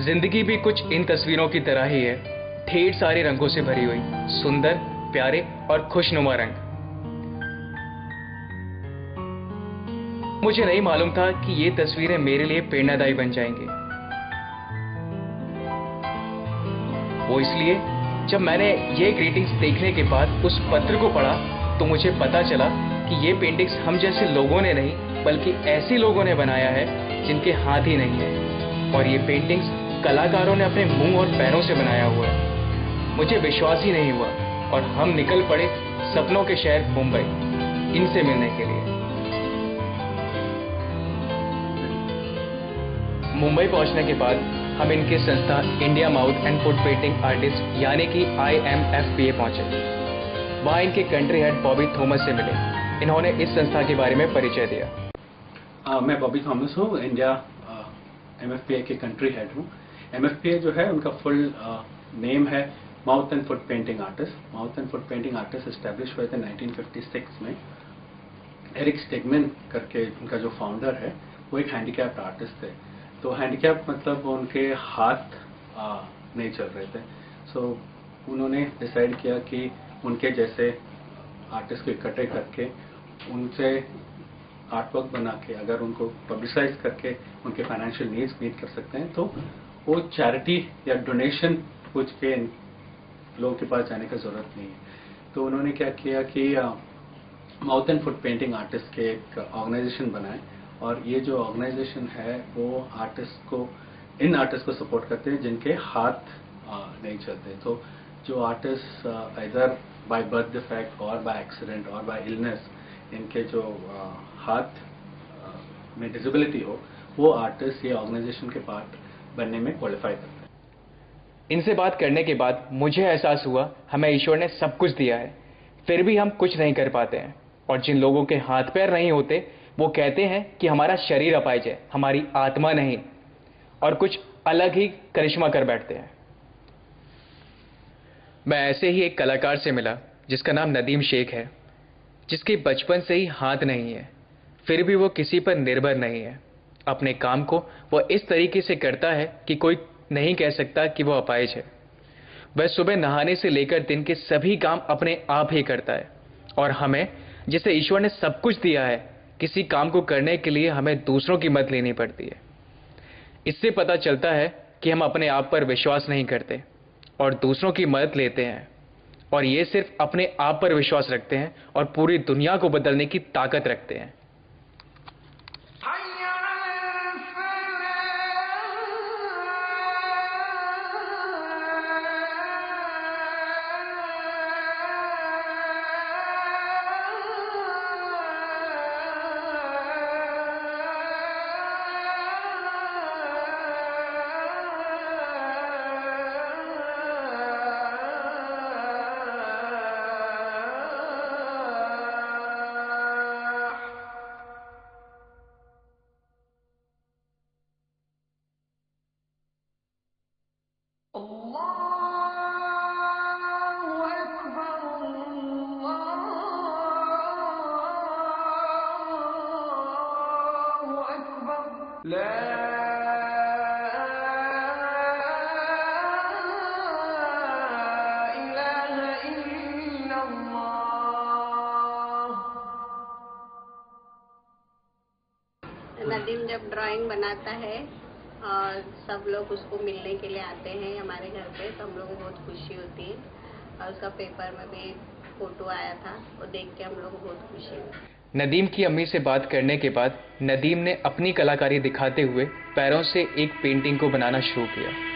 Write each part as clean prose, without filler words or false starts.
जिंदगी भी कुछ इन तस्वीरों की तरह ही है, ढेर सारे रंगों से भरी हुई, सुंदर, प्यारे और खुशनुमा रंग। मुझे नहीं मालूम था कि ये तस्वीरें मेरे लिए प्रेरणादायी बन जाएंगी। वो इसलिए जब मैंने ये ग्रीटिंग्स देखने के बाद उस पत्र को पढ़ा तो मुझे पता चला कि ये पेंटिंग्स हम जैसे लोगों ने नहीं बल्कि ऐसे लोगों ने बनाया है जिनके हाथ ही नहीं है, और ये पेंटिंग्स कलाकारों ने अपने मुंह और पैरों से बनाया हुआ है। मुझे विश्वास ही नहीं हुआ और हम निकल पड़े सपनों के शहर मुंबई इनसे मिलने के लिए। मुंबई पहुंचने के बाद हम इनके संस्था India mouth and foot painting artist यानी कि IMFPA पहुंचे। वहां इनके कंट्री हेड बॉबी थॉमस से मिले। इन्होंने इस संस्था के बारे में परिचय दिया। मैं बॉबी थॉमस हूँ, इंडिया MFPA के कंट्री हेड हूँ। MFPA जो है उनका फुल नेम है mouth and foot painting artist. Mouth and foot painting artist establish हुए थे 1956 में। एरिक स्टेगमैन करके उनका जो फाउंडर है वो एक हैंडीकैप्ड आर्टिस्ट थे। तो हैंडीकैप मतलब उनके हाथ नहीं चल रहे थे। सो उन्होंने डिसाइड किया कि उनके जैसे आर्टिस्ट को इकट्ठे करके उनसे आर्टवर्क बना के अगर उनको पब्लिसाइज करके उनके फाइनेंशियल नीड्स मीट कर सकते हैं तो वो चैरिटी या डोनेशन कुछ के लोगों के पास जाने का जरूरत नहीं है। तो उन्होंने क्या किया कि mouth and foot painting artist के एक ऑर्गेनाइजेशन बनाए, और ये जो ऑर्गेनाइजेशन है वो इन आर्टिस्ट को सपोर्ट करते हैं जिनके हाथ नहीं चलते। तो जो आर्टिस्ट इधर बाय बर्थ डिफेक्ट और बाय एक्सीडेंट और बाय इलनेस इनके जो हाथ में डिसेबिलिटी हो, वो आर्टिस्ट ये ऑर्गेनाइजेशन के पार्ट बनने में क्वालिफाई करते हैं। इनसे बात करने के बाद मुझे एहसास हुआ हमें ईश्वर ने सब कुछ दिया है, फिर भी हम कुछ नहीं कर पाते हैं। और जिन लोगों के हाथ पैर नहीं होते वो कहते हैं कि हमारा शरीर अपाहिज है, हमारी आत्मा नहीं, और कुछ अलग ही करिश्मा कर बैठते हैं। मैं ऐसे ही एक कलाकार से मिला जिसका नाम नदीम शेख है, जिसके बचपन से ही हाथ नहीं है, फिर भी वो किसी पर निर्भर नहीं है। अपने काम को वो इस तरीके से करता है कि कोई नहीं कह सकता कि वो अपाहिज है। वह सुबह नहाने से लेकर दिन के सभी काम अपने आप ही करता है, और हमें, जिसे ईश्वर ने सब कुछ दिया है, किसी काम को करने के लिए हमें दूसरों की मदद लेनी पड़ती है। इससे पता चलता है कि हम अपने आप पर विश्वास नहीं करते और दूसरों की मदद लेते हैं, और ये सिर्फ अपने आप पर विश्वास रखते हैं और पूरी दुनिया को बदलने की ताकत रखते हैं। नदीम जब ड्राइंग बनाता है और सब लोग उसको मिलने के लिए आते हैं हमारे घर पे, तो हम लोग को बहुत खुशी होती है। और उसका पेपर में भी फोटो आया था, वो देख के हम लोग को बहुत खुशी हुई। नदीम की अम्मी से बात करने के बाद नदीम ने अपनी कलाकारी दिखाते हुए पैरों से एक पेंटिंग को बनाना शुरू किया।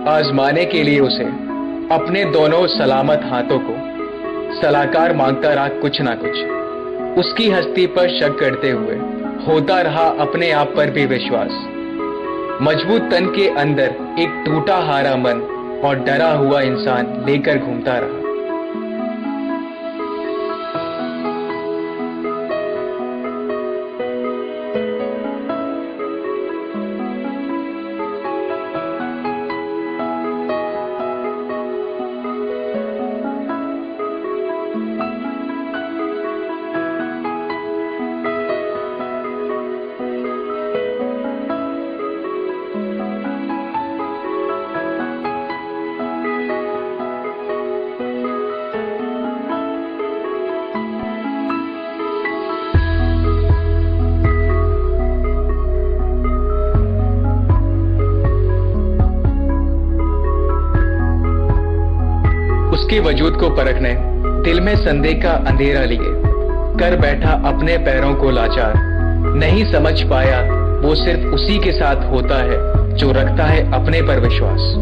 आजमाने के लिए उसे अपने दोनों सलामत हाथों को सलाहकार मांगता रहा कुछ ना कुछ। उसकी हस्ती पर शक करते हुए होता रहा अपने आप पर भी विश्वास। मजबूत तन के अंदर एक टूटा हारा मन और डरा हुआ इंसान लेकर घूमता रहा। उसके वजूद को परखने दिल में संदेह का अंधेरा लिए कर बैठा अपने पैरों को लाचार। नहीं समझ पाया वो सिर्फ उसी के साथ होता है जो रखता है अपने पर विश्वास।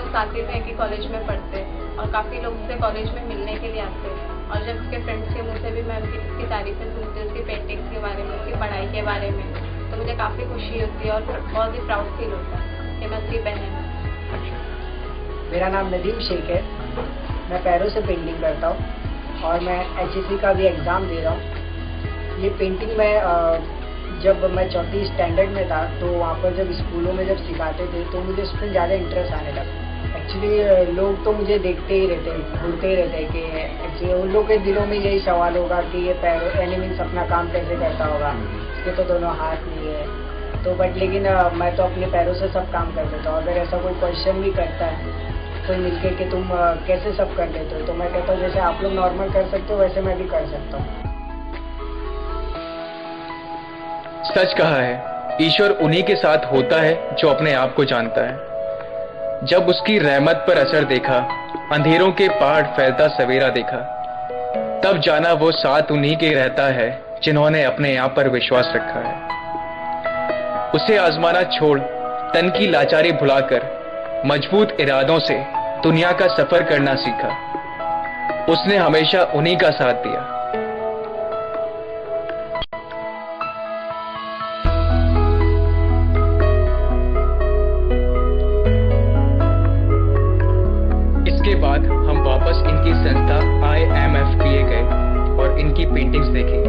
साथ ही में एक ही कॉलेज में पढ़ते और काफ़ी लोग उससे कॉलेज में मिलने के लिए आते हैं। और जब उसके फ्रेंड्स के मुँह से भी मैं उसकी तारीफ़ें सुनती हूँ, उसकी पेंटिंग्स के बारे में, उसकी पढ़ाई के बारे में, तो मुझे काफ़ी खुशी होती है और बहुत ही प्राउड फील होता है कि मैं उसकी बहन हूँ। मेरा नाम नदीम शेख है। मैं पैरों से पेंटिंग करता हूँ और मैं HSC का भी एग्ज़ाम दे रहा हूँ। ये पेंटिंग मैं जब मैं चौथी स्टैंडर्ड में था तो वहाँ पर जब स्कूलों में जब सिखाते थे तो मुझे उसमें ज़्यादा इंटरेस्ट आने लगा। एक्चुअली लोग तो मुझे देखते ही रहते हैं, बोलते ही रहते हैं कि एक्चुअली उन लोग के दिलों में यही सवाल होगा कि ये पैरों एनिमीज अपना काम कैसे करता होगा, इसके तो दोनों हाथ नहीं है। तो बट लेकिन मैं तो अपने पैरों से सब काम कर देता हूँ। अगर ऐसा कोई क्वेश्चन भी करता है कोई मिलके कि तुम कैसे सब कर लेते हो, तो मैं कहता हूँ जैसे आप लोग नॉर्मल कर सकते हो वैसे मैं भी कर सकता हूँ। सच कहा है, ईश्वर उन्हीं के साथ होता है जो अपने आप को जानता है। जब उसकी रहमत पर असर देखा, अंधेरों के पहाड़ फैलता सवेरा देखा, तब जाना वो साथ उन्हीं के रहता है जिन्होंने अपने आप पर विश्वास रखा है। उसे आजमाना छोड़ तन की लाचारी भुलाकर मजबूत इरादों से दुनिया का सफर करना सीखा। उसने हमेशा उन्हीं का साथ दिया। इसके बाद हम वापस इनकी संस्था IMFPA गए और इनकी पेंटिंग्स देखी।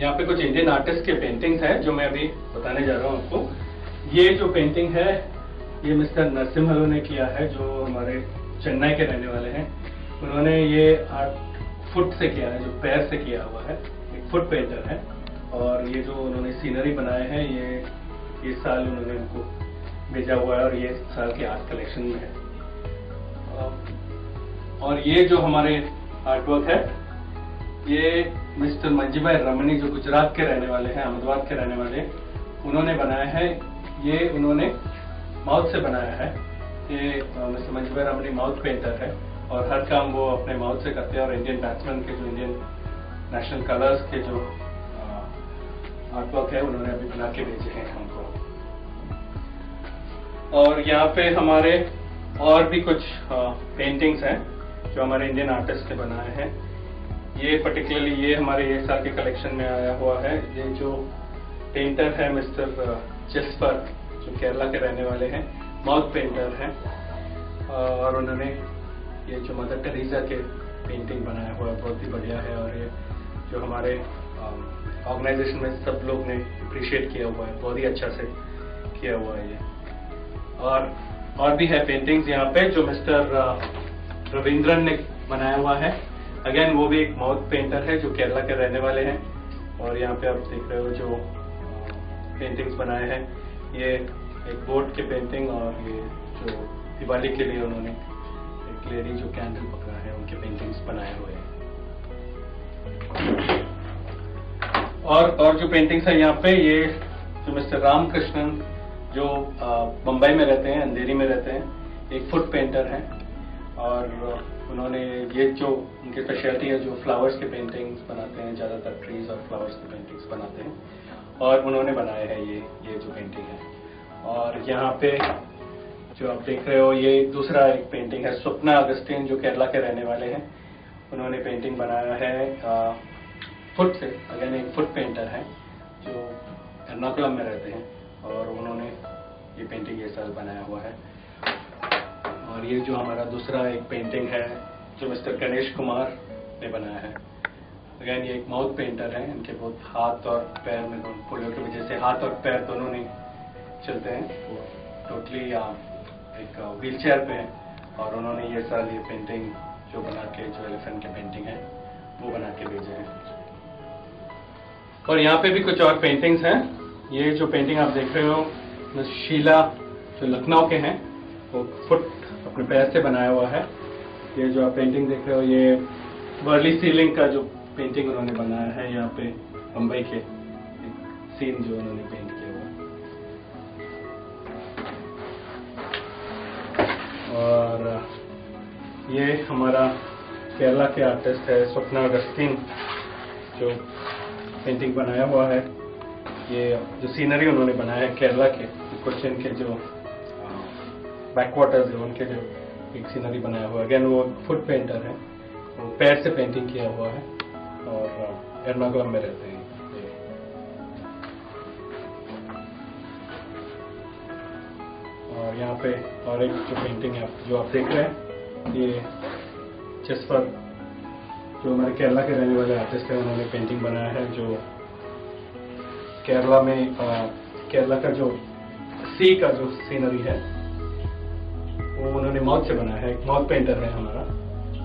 यहाँ पे कुछ इंडियन आर्टिस्ट के पेंटिंग्स हैं जो मैं अभी बताने जा रहा हूँ आपको। ये जो पेंटिंग है ये मिस्टर नरसिम्हलू ने किया है, जो हमारे चेन्नई के रहने वाले हैं। उन्होंने ये आर्ट फुट से किया है, जो पैर से किया हुआ है। एक फुट पेंटर है और ये जो उन्होंने सीनरी बनाए हैं ये इस साल उन्होंने उनको भेजा हुआ है और ये साल के आर्ट कलेक्शन में है। और ये जो हमारे आर्टवर्क है ये मिस्टर मंजीभाई रमनी जो गुजरात के रहने वाले हैं, अहमदाबाद के रहने वाले, उन्होंने बनाया है। ये उन्होंने माउथ से बनाया है। ये मिस्टर मंजीभाई रमनी माउथ पेंटर है और हर काम वो अपने माउथ से करते हैं और इंडियन बैट्समैन के जो इंडियन नेशनल कलर्स के जो आर्टवर्क है उन्होंने अभी बना के भेजे हैं हमको। और यहाँ पे हमारे और भी कुछ पेंटिंग्स हैं जो हमारे इंडियन आर्टिस्ट ने बनाए हैं। ये पर्टिकुलरली ये हमारे एक साल के कलेक्शन में आया हुआ है। ये जो पेंटर है मिस्टर जेस्पर जो केरला के रहने वाले हैं, माउथ पेंटर हैं और उन्होंने ये जो मदर टेरेसा के पेंटिंग बनाया हुआ है बहुत ही बढ़िया है। और ये जो हमारे ऑर्गेनाइजेशन में सब लोग ने अप्रिशिएट किया हुआ है, बहुत ही अच्छा से किया हुआ है ये। और भी है पेंटिंग्स यहाँ पे जो मिस्टर रविंद्रन ने बनाया हुआ है। अगेन वो भी एक माउथ पेंटर है जो केरला के रहने वाले हैं। और यहाँ पे आप देख रहे हो जो पेंटिंग्स बनाए हैं, ये एक बोट के पेंटिंग और ये जो दिवाली के लिए उन्होंने एक लेडी जो कैंडल पकड़ा है उनके पेंटिंग्स बनाए हुए हैं। और जो पेंटिंग्स है यहाँ पे, ये जो मिस्टर रामकृष्णन जो मुंबई में रहते हैं, अंधेरी में रहते हैं, एक फुट पेंटर हैं और उन्होंने ये जो उनकी स्पेशलिटी है जो फ्लावर्स के पेंटिंग्स बनाते हैं, ज़्यादातर ट्रीज और फ्लावर्स के पेंटिंग्स बनाते हैं और उन्होंने बनाए हैं ये जो पेंटिंग है। और यहाँ पे जो आप देख रहे हो ये दूसरा एक पेंटिंग है, स्वप्ना अगस्तीन जो केरला के रहने वाले हैं, उन्होंने पेंटिंग बनाया है फुट से। अगेन एक फुट पेंटर है जो एर्नाकुलम में रहते हैं और उन्होंने ये पेंटिंग ये साल बनाया हुआ है। और ये जो हमारा दूसरा एक पेंटिंग है जो मिस्टर गणेश कुमार ने बनाया है। अगेन ये एक माउथ पेंटर है, इनके बहुत हाथ और पैर में पोलियो की वजह से हाथ और पैर दोनों नहीं चलते हैं, वो टोटली एक व्हील चेयर पे हैं और उन्होंने ये साल ये पेंटिंग जो बना के जो एलिफेंट की पेंटिंग है वो बना के भेजे हैं। और यहाँ पे भी कुछ और पेंटिंग्स हैं। ये जो पेंटिंग आप देख रहे हो शीला जो लखनऊ के हैं, वो फुट अपने पैर से बनाया हुआ है। ये जो आप पेंटिंग देख रहे हो ये वर्ली सीलिंग का जो पेंटिंग उन्होंने बनाया है यहाँ पे मुंबई के सीन जो उन्होंने पेंट किया हुआ है। और ये हमारा केरला के आर्टिस्ट है स्वप्ना अगस्तीन जो पेंटिंग बनाया हुआ है। ये जो सीनरी उन्होंने बनाया है केरला के कुछ इनके जो बैकवाटर्स है उनके जो एक सीनरी बनाया हुआ है। अगेन वो फुट पेंटर है, वो पैर से पेंटिंग किया हुआ है और एर्नाकुलम में रहते हैं। और यहाँ पे और एक जो पेंटिंग है जो आप देख रहे हैं ये जिस पर जो हमारे केरला के रहने वाले आर्टिस्ट हैं उन्होंने पेंटिंग बनाया है जो केरला में केरला का जो सी का जो सीनरी है वो उन्होंने माउथ से बनाया है। एक माउथ पेंटर है हमारा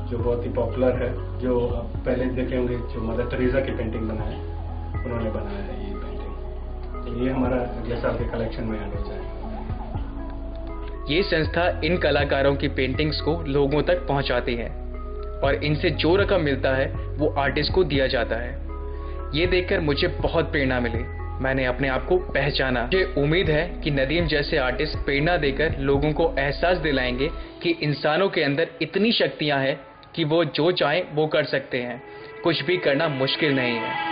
जो बहुत ही पॉपुलर है, जो आप पहले देखे होंगे जो मदर टेरेसा की पेंटिंग बनाए उन्होंने बनाया है ये पेंटिंग। तो ये हमारा अगले साल के कलेक्शन में आने जाएगा। ये संस्था इन कलाकारों की पेंटिंग्स को लोगों तक पहुंचाती है और इनसे जो रकम मिलता है वो आर्टिस्ट को दिया जाता है। ये देखकर मुझे बहुत प्रेरणा मिली, मैंने अपने आप को पहचाना। मुझे उम्मीद है कि नदीम जैसे आर्टिस्ट प्रेरणा देकर लोगों को एहसास दिलाएंगे कि इंसानों के अंदर इतनी शक्तियां हैं कि वो जो चाहें वो कर सकते हैं, कुछ भी करना मुश्किल नहीं है।